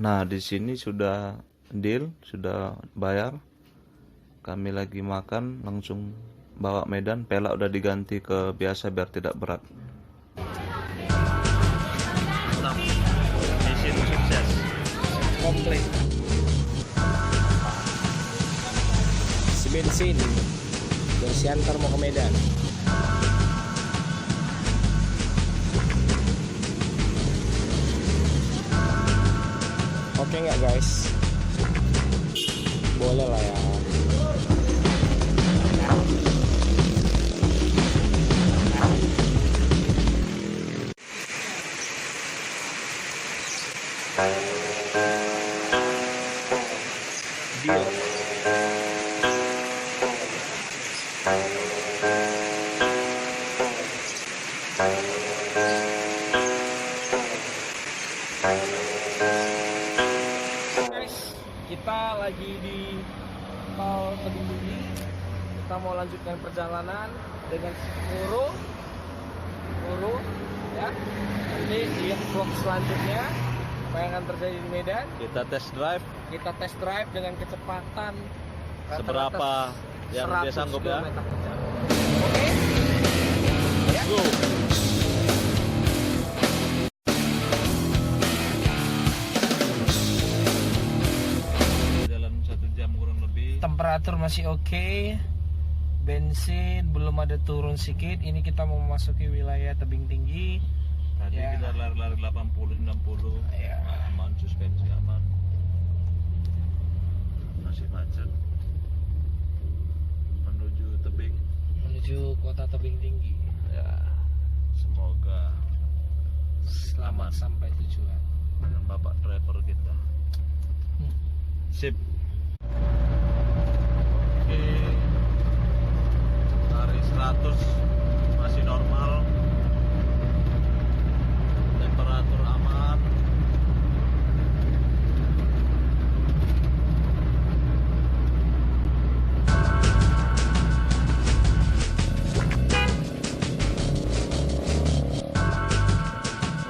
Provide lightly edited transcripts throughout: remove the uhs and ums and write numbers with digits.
Nah, di sini sudah deal, sudah bayar. Kami lagi makan, langsung bawa medan. Pelak udah diganti ke biasa biar tidak berat. Mission sukses. Komplit. Si bensin dari Siantar mau ke Medan. Oke nggak guys? Boleh lah ya. Deal. Kita lagi di tol Tebing Tinggi. Kita mau lanjutkan perjalanan dengan Muru ya. Nanti di vlog selanjutnya apa yang akan terjadi di Medan. Kita test drive. Kita test drive dengan kecepatan Seberapa yang dia sanggup ya? Oke. Let's go. Jalan 1 jam kurang lebih. Temperatur masih oke. Bensin belum ada turun sedikit. Ini kita mau memasuki wilayah Tebing Tinggi. Tadi Ya. kita lari-lari 80-90. Ya. Aman, suspensi aman. Masih macet. Menuju tebing. Menuju kota Tebing Tinggi. Ya. Semoga Selamat aman sampai tujuan. dengan bapak driver kita. Sip. Oke. Lari 100 masih normal. Temperatur aman.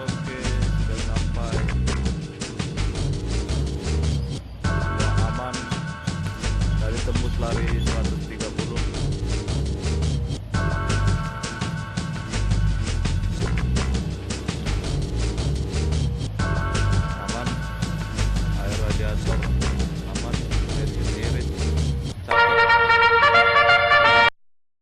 Oke, sudah sampai. Sudah aman dari tembus lari 100